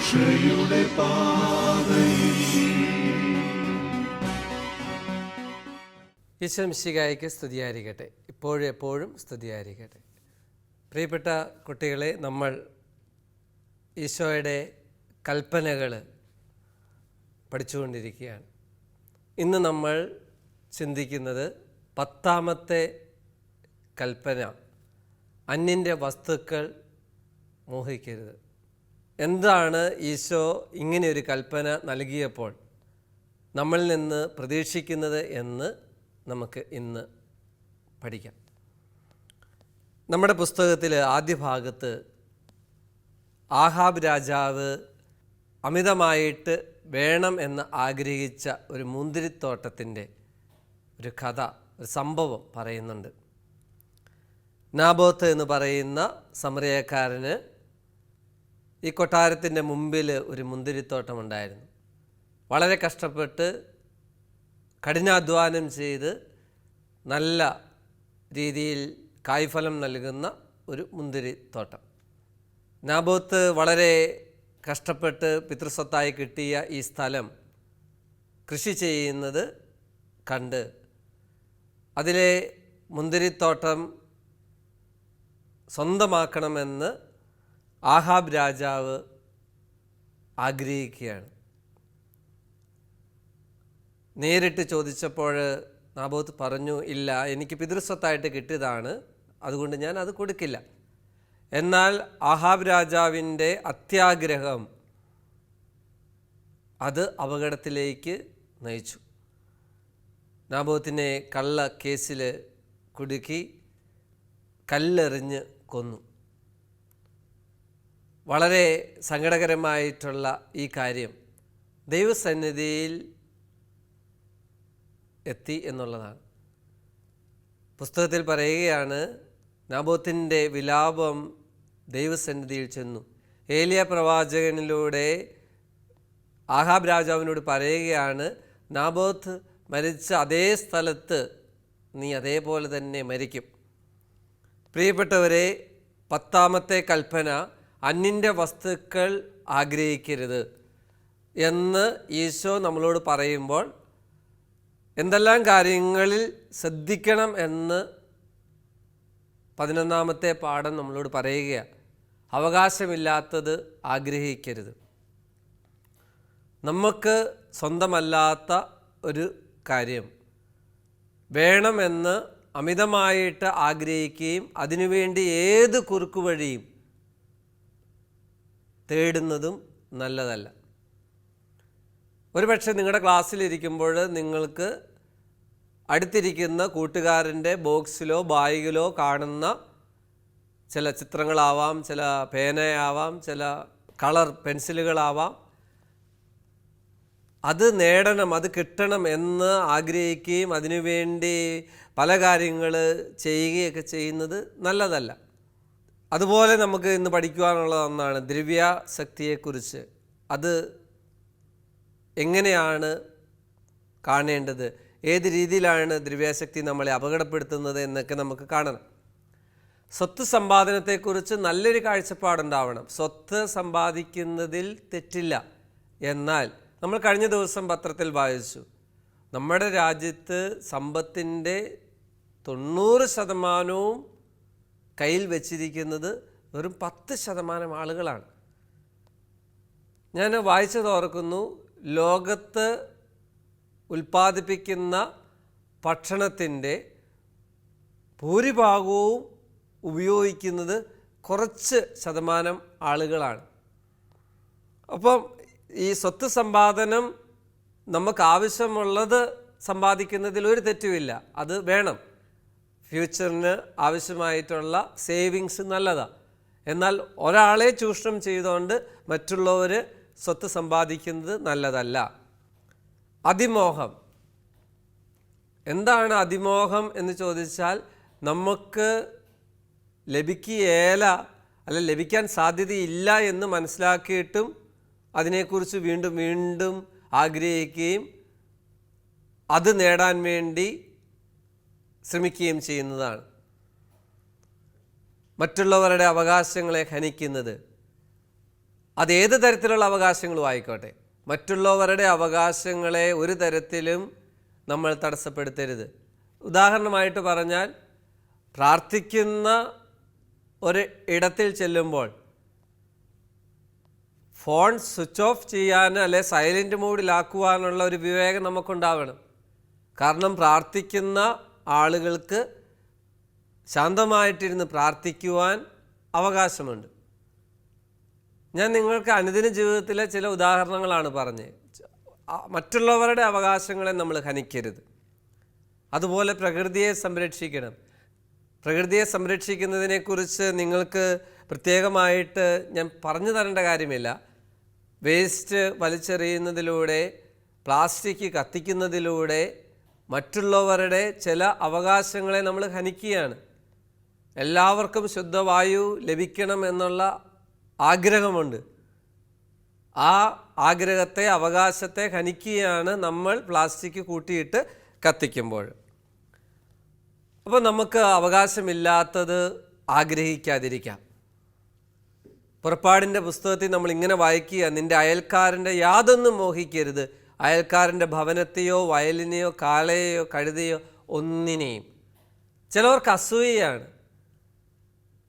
രക്ഷയുടെ പാതയിൽ. ഈശോമിശിഹായ്ക്ക് സ്തുതിയായിരിക്കട്ടെ. ഇപ്പോഴും എപ്പോഴും സ്തുതിയായിരിക്കട്ടെ. പ്രിയപ്പെട്ട കുട്ടികളെ, നമ്മൾ ഈശോയുടെ കൽപ്പനകൾ പഠിച്ചുകൊണ്ടിരിക്കുകയാണ്. ഇന്ന് നമ്മൾ ചിന്തിക്കുന്നത് 10ാമത്തെ കൽപ്പന, അന്യൻ്റെ വസ്തുക്കൾ മോഹിക്കരുത്. എന്താണ് ഈശോ ഇങ്ങനെയൊരു കൽപ്പന നൽകിയപ്പോൾ നമ്മളിൽ നിന്ന് പ്രതീക്ഷിക്കുന്നത് എന്ന് നമുക്ക് ഇന്ന് പഠിക്കാം. നമ്മുടെ പുസ്തകത്തിൽ ആദ്യ ഭാഗത്ത് ആഹാബ് രാജാവ് അമിതമായിട്ട് വേണം എന്ന് ആഗ്രഹിച്ച ഒരു മുന്തിരിത്തോട്ടത്തിൻ്റെ ഒരു കഥ, ഒരു സംഭവം പറയുന്നുണ്ട്. നാബോത്ത് എന്ന് പറയുന്ന സമറിയക്കാരന് ഈ കൊട്ടാരത്തിൻ്റെ മുമ്പിൽ ഒരു മുന്തിരിത്തോട്ടമുണ്ടായിരുന്നു. വളരെ കഷ്ടപ്പെട്ട് കഠിനാധ്വാനം ചെയ്ത് നല്ല രീതിയിൽ കായ്ഫലം നൽകുന്ന ഒരു മുന്തിരിത്തോട്ടം. നാബോത്ത് വളരെ കഷ്ടപ്പെട്ട് പിതൃസ്വത്തായി കിട്ടിയ ഈ സ്ഥലം കൃഷി ചെയ്യുന്നത് കണ്ട് അതിലെ മുന്തിരിത്തോട്ടം സ്വന്തമാക്കണമെന്ന് ആഹാബ് രാജാവ് ആഗ്രഹിക്കുകയാണ്. നേരിട്ട് ചോദിച്ചപ്പോൾ നാബോത്ത് പറഞ്ഞു, ഇല്ല, എനിക്ക് പിതൃസ്വത്തായിട്ട് കിട്ടിയതാണ്, അതുകൊണ്ട് ഞാൻ അത് കൊടുക്കില്ല. എന്നാൽ ആഹാബ് രാജാവിൻ്റെ അത്യാഗ്രഹം അത് അപകടത്തിലേക്ക് നയിച്ചു. നാബോത്തിനെ കള്ള കേസിൽ കുടുക്കി കല്ലെറിഞ്ഞ് കൊന്നു. വളരെ സങ്കടകരമായിട്ടുള്ള ഈ കാര്യം ദൈവസന്നിധിയിൽ എത്തി എന്നുള്ളതാണ്. പുസ്തകത്തിൽ പറയുകയാണ്, നാബോത്തിൻ്റെ വിലാപം ദൈവസന്നിധിയിൽ ചെന്നു. ഏലിയ പ്രവാചകനിലൂടെ ആഹാബ് രാജാവിനോട് പറയുകയാണ്, നാബോത്ത് മരിച്ച അതേ സ്ഥലത്ത് നീ അതേപോലെ തന്നെ മരിക്കും. പ്രിയപ്പെട്ടവരെ, 10ാമത്തെ കൽപ്പന അന്യൻ്റെ വസ്തുക്കൾ ആഗ്രഹിക്കരുത് എന്ന് ഈശോ നമ്മളോട് പറയുമ്പോൾ എന്തെല്ലാം കാര്യങ്ങളിൽ ശ്രദ്ധിക്കണം എന്ന് 11ാമത്തെ പാഠം നമ്മളോട് പറയുകയാണ്. അവകാശമില്ലാത്തത് ആഗ്രഹിക്കരുത്. നമുക്ക് സ്വന്തമല്ലാത്ത ഒരു കാര്യം വേണമെന്ന് അമിതമായിട്ട് ആഗ്രഹിക്കുകയും അതിനുവേണ്ടി ഏത് കുറുക്കുവഴിയും തേടുന്നതും നല്ലതല്ല. ഒരുപക്ഷെ നിങ്ങളുടെ ക്ലാസ്സിലിരിക്കുമ്പോൾ നിങ്ങൾക്ക് അടുത്തിരിക്കുന്ന കൂട്ടുകാരൻ്റെ ബോക്സിലോ ബാഗിലോ കാണുന്ന ചില ചിത്രങ്ങളാവാം, ചില പേനയാവാം, ചില കളർ പെൻസിലുകളാവാം. അത് നേടണം, അത് കിട്ടണം എന്ന് ആഗ്രഹിക്കുകയും അതിനുവേണ്ടി പല കാര്യങ്ങൾ ചെയ്യുകയൊക്കെ ചെയ്യുന്നത് നല്ലതല്ല. അതുപോലെ നമുക്ക് ഇന്ന് പഠിക്കുവാനുള്ള ഒന്നാണ് ദ്രവ്യാസക്തിയെക്കുറിച്ച്. അത് എങ്ങനെയാണ് കാണേണ്ടത്, ഏത് രീതിയിലാണ് ദ്രവ്യാസക്തി നമ്മളെ അപകടപ്പെടുത്തുന്നത് എന്നൊക്കെ നമുക്ക് കാണണം. സ്വത്ത് സമ്പാദനത്തെക്കുറിച്ച് നല്ലൊരു കാഴ്ചപ്പാടുണ്ടാവണം. സ്വത്ത് സമ്പാദിക്കുന്നതിൽ തെറ്റില്ല. എന്നാൽ നമ്മൾ കഴിഞ്ഞ ദിവസം പത്രത്തിൽ വായിച്ചു, നമ്മുടെ രാജ്യത്ത് സമ്പത്തിൻ്റെ 90% കയ്യിൽ വച്ചിരിക്കുന്നത് വെറും 10% ആളുകളാണ്. ഞാൻ വായിച്ചത് ഓർക്കുന്നു, ലോകത്ത് ഉൽപ്പാദിപ്പിക്കുന്ന ഭക്ഷണത്തിൻ്റെ ഭൂരിഭാഗവും ഉപയോഗിക്കുന്നത് കുറച്ച് ശതമാനം ആളുകളാണ്. അപ്പം ഈ സ്വത്ത് സമ്പാദനം നമുക്ക് ആവശ്യമുള്ളത് സമ്പാദിക്കുന്നതിൽ ഒരു തെറ്റുമില്ല, അത് വേണം. ഫ്യൂച്ചറിന് ആവശ്യമായിട്ടുള്ള സേവിങ്സ് നല്ലതാണ്. എന്നാൽ ഒരാളെ ചൂഷണം ചെയ്തുകൊണ്ട് മറ്റുള്ളവർ സ്വത്ത് സമ്പാദിക്കുന്നത് നല്ലതല്ല. അതിമോഹം. എന്താണ് അതിമോഹം എന്ന് ചോദിച്ചാൽ, നമുക്ക് ലഭിക്കുകയില്ല, അല്ല ലഭിക്കാൻ സാധ്യതയില്ല എന്ന് മനസ്സിലാക്കിയിട്ടും അതിനെക്കുറിച്ച് വീണ്ടും വീണ്ടും ആഗ്രഹിക്കുകയും അത് നേടാൻ വേണ്ടി ശ്രമിക്കുകയും ചെയ്യുന്നതാണ്. മറ്റുള്ളവരുടെ അവകാശങ്ങളെ ഹനിക്കുന്നത്, അതേത് തരത്തിലുള്ള അവകാശങ്ങളും ആയിക്കോട്ടെ, മറ്റുള്ളവരുടെ അവകാശങ്ങളെ ഒരു തരത്തിലും നമ്മൾ തടസ്സപ്പെടുത്തരുത്. ഉദാഹരണമായിട്ട് പറഞ്ഞാൽ, പ്രാർത്ഥിക്കുന്ന ഒരു ഇടത്തിൽ ചെല്ലുമ്പോൾ ഫോൺ സ്വിച്ച് ഓഫ് ചെയ്യാൻ അല്ലെ സൈലൻറ്റ് മോഡിലാക്കുവാനുള്ള ഒരു വിവേകം നമുക്കുണ്ടാവണം. കാരണം പ്രാർത്ഥിക്കുന്ന ആളുകൾക്ക് ശാന്തമായിട്ടിരുന്ന് പ്രാർത്ഥിക്കുവാൻ അവകാശമുണ്ട്. ഞാൻ നിങ്ങൾക്ക് അനുദിന ജീവിതത്തിലെ ചില ഉദാഹരണങ്ങളാണ് പറഞ്ഞത്. മറ്റുള്ളവരുടെ അവകാശങ്ങളെ നമ്മൾ ഹനിക്കരുത്. അതുപോലെ പ്രകൃതിയെ സംരക്ഷിക്കണം. പ്രകൃതിയെ സംരക്ഷിക്കുന്നതിനെക്കുറിച്ച് നിങ്ങൾക്ക് പ്രത്യേകമായിട്ട് ഞാൻ പറഞ്ഞു തരേണ്ട കാര്യമില്ല. വേസ്റ്റ് വലിച്ചെറിയുന്നതിലൂടെ, പ്ലാസ്റ്റിക് കത്തിക്കുന്നതിലൂടെ മറ്റുള്ളവരുടെ ചില അവകാശങ്ങളെ നമ്മൾ ഹനിക്കുകയാണ്. എല്ലാവർക്കും ശുദ്ധവായു ലഭിക്കണം എന്നുള്ള ആഗ്രഹമുണ്ട്. ആ ആഗ്രഹത്തെ, അവകാശത്തെ ഹനിക്കുകയാണ് നമ്മൾ പ്ലാസ്റ്റിക് കൂട്ടിയിട്ട് കത്തിക്കുമ്പോൾ. അപ്പോൾ നമുക്ക് അവകാശമില്ലാത്തത് ആഗ്രഹിക്കാതിരിക്കാം. പുറപ്പാടിൻ്റെ പുസ്തകത്തിൽ നമ്മൾ ഇങ്ങനെ വായിക്കുക, നിൻ്റെ അയൽക്കാരൻ്റെ യാതൊന്നും മോഹിക്കരുത്, അയൽക്കാരൻ്റെ ഭവനത്തെയോ വയലിനെയോ കാളയെയോ കഴുതയോ ഒന്നിനെയും. ചിലവർക്ക് അസൂയയാണ്.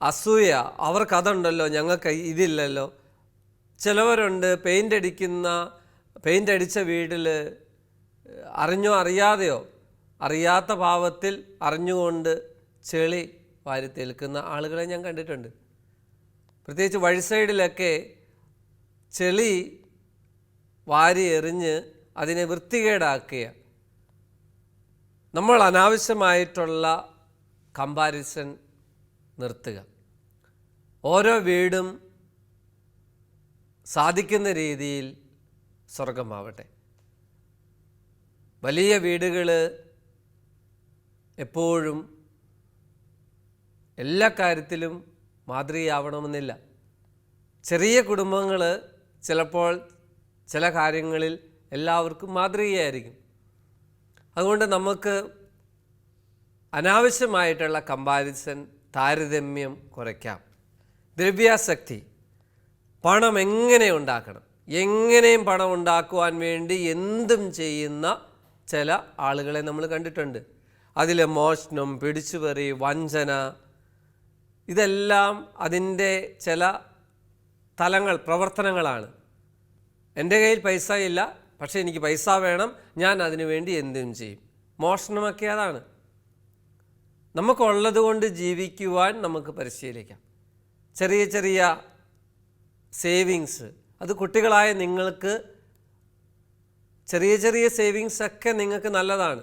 അസൂയ, അവർക്കതുണ്ടല്ലോ, ഞങ്ങൾക്ക് ഇതില്ലല്ലോ. ചിലവരുണ്ട് പെയിൻ്റ് അടിച്ച വീട്ടിൽ അറിഞ്ഞോ അറിയാതെയോ, അറിയാത്ത ഭാവത്തിൽ അറിഞ്ഞുകൊണ്ട് ചെളി വാരി തേൽക്കുന്ന ആളുകളെ ഞാൻ കണ്ടിട്ടുണ്ട്. പ്രത്യേകിച്ച് വഴി സൈഡിലൊക്കെ ചെളി വാരി എറിഞ്ഞ് അതിനെ വൃത്തികേടാക്കുക. നമ്മൾ അനാവശ്യമായിട്ടുള്ള കമ്പാരിസൺ നിർത്തുക. ഓരോ വീടും സാധിക്കുന്ന രീതിയിൽ സ്വർഗമാവട്ടെ. വലിയ വീടുകൾ എപ്പോഴും എല്ലാ കാര്യത്തിലും മാതൃകയാവണമെന്നില്ല. ചെറിയ കുടുംബങ്ങൾ ചിലപ്പോൾ ചില കാര്യങ്ങളിൽ എല്ലാവർക്കും മാതൃകയായിരിക്കും. അതുകൊണ്ട് നമുക്ക് അനാവശ്യമായിട്ടുള്ള കമ്പാരിസൺ, താരതമ്യം കുറയ്ക്കാം. ദ്രവ്യാസക്തി, പണം എങ്ങനെ ഉണ്ടാക്കണം, എങ്ങനെയും പണം ഉണ്ടാക്കുവാൻ വേണ്ടി എന്തും ചെയ്യുന്ന ചില ആളുകളെ നമ്മൾ കണ്ടിട്ടുണ്ട്. അതിൽ മോഷണം, പിടിച്ചുപറി, വഞ്ചന, ഇതെല്ലാം അതിൻ്റെ ചില തലങ്ങൾ, പ്രവർത്തനങ്ങളാണ്. എൻ്റെ കയ്യിൽ പൈസ ഇല്ല, പക്ഷേ എനിക്ക് പൈസ വേണം, ഞാൻ അതിനു വേണ്ടി എന്തും ചെയ്യും. മോഷണമൊക്കെ അതാണ്. നമുക്കുള്ളത് കൊണ്ട് ജീവിക്കുവാൻ നമുക്ക് പരിശീലിക്കാം. ചെറിയ ചെറിയ സേവിങ്സ്, അത് കുട്ടികളായ നിങ്ങൾക്ക് ചെറിയ ചെറിയ സേവിങ്സൊക്കെ നിങ്ങൾക്ക് നല്ലതാണ്.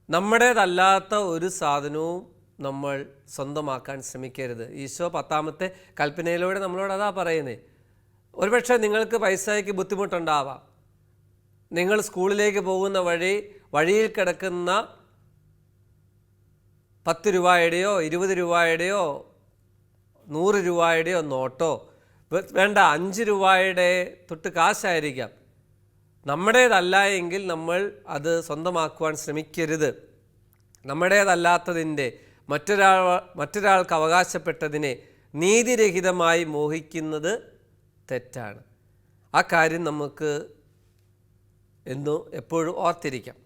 നമ്മുടേതല്ലാത്ത ഒരു സാധനവും നമ്മൾ സ്വന്തമാക്കാൻ ശ്രമിക്കരുത്. ഈശോ 10ാമത്തെ കൽപ്പനയിലൂടെ നമ്മളോട് അതാ പറയുന്നത്. ഒരുപക്ഷെ നിങ്ങൾക്ക് പൈസയ്ക്ക് ബുദ്ധിമുട്ടുണ്ടാവാം. നിങ്ങൾ സ്കൂളിലേക്ക് പോകുന്ന വഴിയിൽ കിടക്കുന്ന 10 രൂപയുടെയോ 20 രൂപയുടെയോ 100 രൂപയുടെയോ നോട്ടോ, വേണ്ട 5 രൂപയുടെ തൊട്ട് കാശായിരിക്കാം, നമ്മുടേതല്ല എങ്കിൽ നമ്മൾ അത് സ്വന്തമാക്കുവാൻ ശ്രമിക്കരുത്. നമ്മുടേതല്ലാത്തതിൻ്റെ, മറ്റൊരാൾക്ക് അവകാശപ്പെട്ടതിനെ നീതിരഹിതമായി മോഹിക്കുന്നത് തെറ്റാണ്. ആ കാര്യം നമുക്ക് എപ്പോഴും ഓർത്തിരിക്കാം.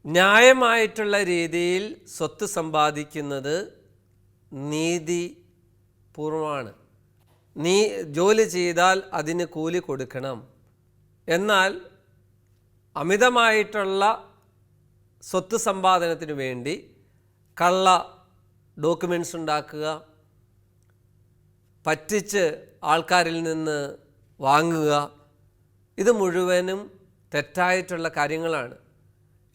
ന്യായമായിട്ടുള്ള രീതിയിൽ സ്വത്ത് സമ്പാദിക്കുന്നത് നീതിപൂർവമാണ്. ജോലി ചെയ്താൽ അതിന് കൂലി കൊടുക്കണം. എന്നാൽ അമിതമായിട്ടുള്ള സ്വത്ത് സമ്പാദനത്തിന് വേണ്ടി കള്ള ഡോക്യുമെൻറ്റ്സ് ഉണ്ടാക്കുക, പറ്റിച്ച് ആൾക്കാരിൽ നിന്ന് വാങ്ങുക, ഇത് മുഴുവനും തെറ്റായിട്ടുള്ള കാര്യങ്ങളാണ്.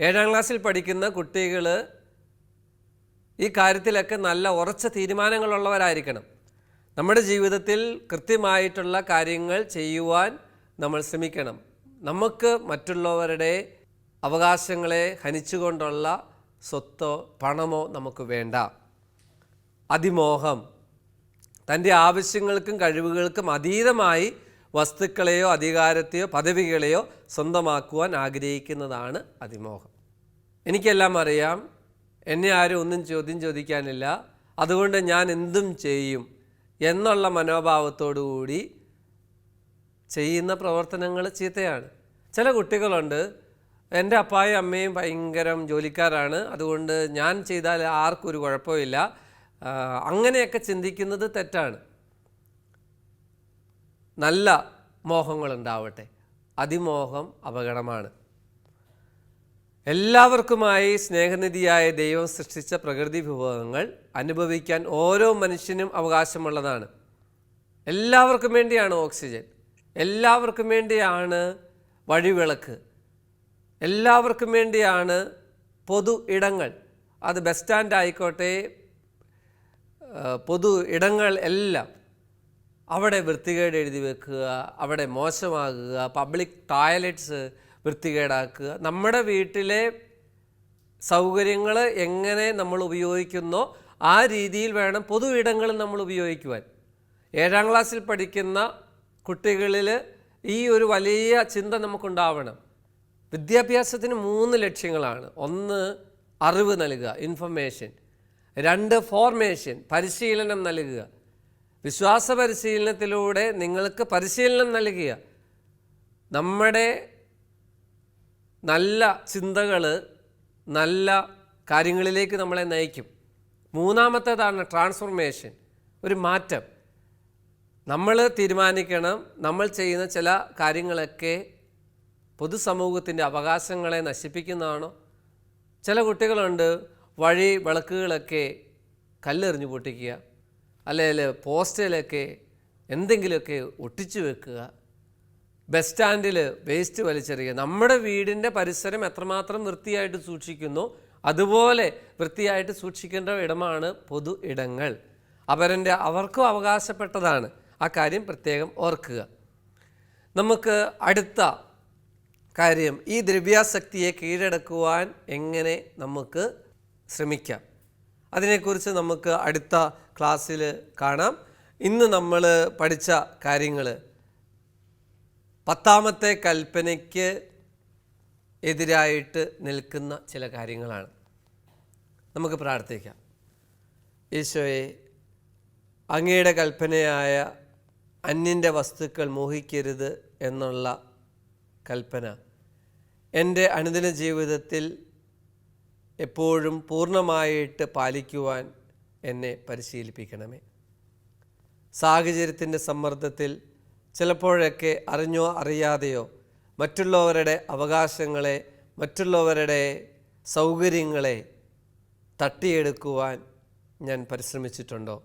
7ാം ക്ലാസ്സിൽ പഠിക്കുന്ന കുട്ടികൾ ഈ കാര്യത്തിലൊക്കെ നല്ല ഉറച്ച തീരുമാനങ്ങളുള്ളവരായിരിക്കണം. നമ്മുടെ ജീവിതത്തിൽ കൃത്യമായിട്ടുള്ള കാര്യങ്ങൾ ചെയ്യുവാൻ നമ്മൾ ശ്രമിക്കണം. നമുക്ക് മറ്റുള്ളവരുടെ അവകാശങ്ങളെ ഹനിച്ചുകൊണ്ടുള്ള സ്വത്തോ പണമോ നമുക്ക് വേണ്ട. അതിമോഹം, തൻ്റെ ആവശ്യങ്ങൾക്കും കഴിവുകൾക്കും അതീതമായി വസ്തുക്കളെയോ അധികാരത്തെയോ പദവികളെയോ സ്വന്തമാക്കുവാൻ ആഗ്രഹിക്കുന്നതാണ് അതിമോഹം. എനിക്കെല്ലാം അറിയാം, എന്നെ ആരും ഒന്നും ചോദിക്കാനില്ല, അതുകൊണ്ട് ഞാൻ എന്തും ചെയ്യും എന്നുള്ള മനോഭാവത്തോടു കൂടി ചെയ്യുന്ന പ്രവർത്തനങ്ങൾ ചീത്തയാണ്. ചില കുട്ടികളുണ്ട്, എൻ്റെ അപ്പായും അമ്മയും ഭയങ്കരം ജോലിക്കാരാണ്, അതുകൊണ്ട് ഞാൻ ചെയ്താൽ ആർക്കും ഒരു കുഴപ്പമില്ല, അങ്ങനെയൊക്കെ ചിന്തിക്കുന്നത് തെറ്റാണ്. നല്ല മോഹങ്ങളുണ്ടാവട്ടെ, അതിമോഹം അപകടമാണ്. എല്ലാവർക്കുമായി സ്നേഹനിധിയായ ദൈവം സൃഷ്ടിച്ച പ്രകൃതി വിഭവങ്ങൾ അനുഭവിക്കാൻ ഓരോ മനുഷ്യനും അവകാശമുള്ളതാണ്. എല്ലാവർക്കും വേണ്ടിയാണ് ഓക്സിജൻ, എല്ലാവർക്കും വേണ്ടിയാണ് വഴിവിളക്ക്, എല്ലാവർക്കും വേണ്ടിയാണ് പൊതു ഇടങ്ങൾ. അത് ബസ് സ്റ്റാൻഡ് ആയിക്കോട്ടെ, പൊതു ഇടങ്ങൾ എല്ലാം. അവിടെ വൃത്തികേട് എഴുതി വെക്കുക, അവിടെ മോശമാകുക, പബ്ലിക് ടോയ്ലറ്റ്സ് വൃത്തികേടാക്കുക. നമ്മുടെ വീട്ടിലെ സൗകര്യങ്ങൾ എങ്ങനെ നമ്മൾ ഉപയോഗിക്കുന്നോ ആ രീതിയിൽ വേണം പൊതു ഇടങ്ങൾ നമ്മൾ ഉപയോഗിക്കുവാൻ. 7ാം ക്ലാസ്സിൽ പഠിക്കുന്ന കുട്ടികളിൽ ഈ ഒരു വലിയ ചിന്ത നമുക്കുണ്ടാവണം. വിദ്യാഭ്യാസത്തിന് 3 ലക്ഷ്യങ്ങളാണ്. 1 അറിവ് നൽകുക, ഇൻഫർമേഷൻ. 2 ഫോർമേഷൻ, പരിശീലനം നൽകുക. വിശ്വാസ പരിശീലനത്തിലൂടെ നിങ്ങൾക്ക് പരിശീലനം നൽകുക. നമ്മുടെ നല്ല ചിന്തകൾ നല്ല കാര്യങ്ങളിലേക്ക് നമ്മളെ നയിക്കും. 3ാമത്തേതാണ് ട്രാൻസ്ഫോർമേഷൻ, ഒരു മാറ്റം. നമ്മൾ തീരുമാനിക്കണം നമ്മൾ ചെയ്യുന്ന ചില കാര്യങ്ങളൊക്കെ പൊതുസമൂഹത്തിൻ്റെ അവകാശങ്ങളെ നശിപ്പിക്കുന്നതാണോ. ചില കുട്ടികളുണ്ട്, വഴി വിളക്കുകളൊക്കെ കല്ലെറിഞ്ഞു പൊട്ടിക്കുക, അല്ലെങ്കിൽ പോസ്റ്ററിലൊക്കെ എന്തെങ്കിലുമൊക്കെ ഒട്ടിച്ചു വെക്കുക, ബസ് സ്റ്റാൻഡിൽ വേസ്റ്റ് വലിച്ചെറിയുക. നമ്മുടെ വീടിൻ്റെ പരിസരം എത്രമാത്രം വൃത്തിയായിട്ട് സൂക്ഷിക്കുന്നു അതുപോലെ വൃത്തിയായിട്ട് സൂക്ഷിക്കേണ്ട ഇടമാണ് പൊതു ഇടങ്ങൾ. അവർക്കും അവകാശപ്പെട്ടതാണ്. ആ കാര്യം പ്രത്യേകം ഓർക്കുക. നമുക്ക് അടുത്ത കാര്യം, ഈ ദ്രവ്യാസക്തിയെ കീഴടക്കുവാൻ എങ്ങനെ നമുക്ക് ശ്രമിക്കാം, അതിനെക്കുറിച്ച് നമുക്ക് അടുത്ത ക്ലാസ്സിൽ കാണാം. ഇന്ന് നമ്മൾ പഠിച്ച കാര്യങ്ങൾ 10ാമത്തെ കൽപ്പനയ്ക്ക് എതിരായിട്ട് നിൽക്കുന്ന ചില കാര്യങ്ങളാണ്. നമുക്ക് പ്രാർത്ഥിക്കാം. ഈശോയെ, അങ്ങയുടെ കൽപ്പനയായ അന്യൻ്റെ വസ്തുക്കൾ മോഹിക്കരുത് എന്നുള്ള കൽപ്പന എൻ്റെ അനുദിന ജീവിതത്തിൽ എപ്പോഴും പൂർണ്ണമായിട്ട് പാലിക്കുവാൻ എന്നെ പരിശീലിപ്പിക്കണമേ. സാഹചര്യത്തിൻ്റെ സമ്മർദ്ദത്തിൽ ചിലപ്പോഴൊക്കെ അറിഞ്ഞോ അറിയാതെയോ മറ്റുള്ളവരുടെ അവകാശങ്ങളെ, മറ്റുള്ളവരുടെ സൗകര്യങ്ങളെ തട്ടിയെടുക്കുവാൻ ഞാൻ പരിശ്രമിച്ചിട്ടുണ്ടോ?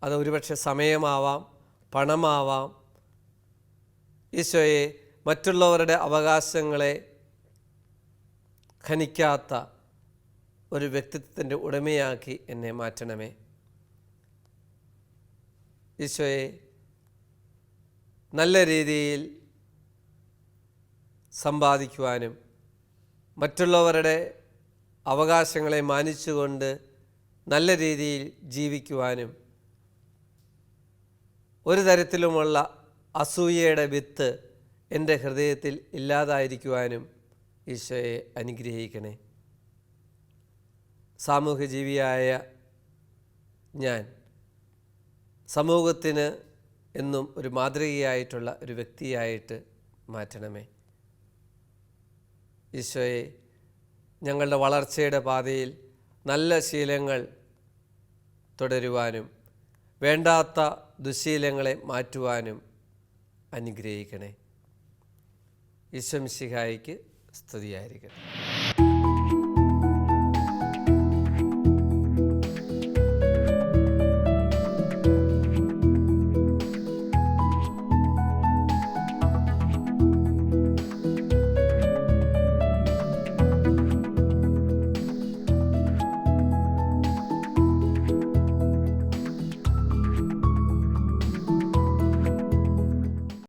അത് ഒരുപക്ഷെ സമയമാവാം, പണമാവാം. ഈശോയെ, മറ്റുള്ളവരുടെ അവകാശങ്ങളെ ഖനിക്കാത്ത ഒരു വ്യക്തിത്വത്തിൻ്റെ ഉടമയാക്കി എന്നെ മാറ്റണമേ. ഈശോയെ, നല്ല രീതിയിൽ സമ്പാദിക്കുവാനും മറ്റുള്ളവരുടെ അവകാശങ്ങളെ മാനിച്ചുകൊണ്ട് നല്ല രീതിയിൽ ജീവിക്കുവാനും ഒരു തരത്തിലുമുള്ള അസൂയയുടെ വിത്ത് എൻ്റെ ഹൃദയത്തിൽ ഇല്ലാതായിരിക്കുവാനും ഈശോയെ അനുഗ്രഹിക്കണേ. സാമൂഹ്യജീവിയായ ഞാൻ സമൂഹത്തിന് എന്നും ഒരു മാതൃകയായിട്ടുള്ള ഒരു വ്യക്തിയായിട്ട് മാറ്റണമേ. ഈശോയെ, ഞങ്ങളുടെ വളർച്ചയുടെ പാതയിൽ നല്ല ശീലങ്ങൾ തുടരുവാനും വേണ്ടാത്ത ദുശ്ശീലങ്ങളെ മാറ്റുവാനും അനുഗ്രഹിക്കണേ. ഈശോ മിശിഹായിക്ക് സ്തുതിയായിരിക്കട്ടെ.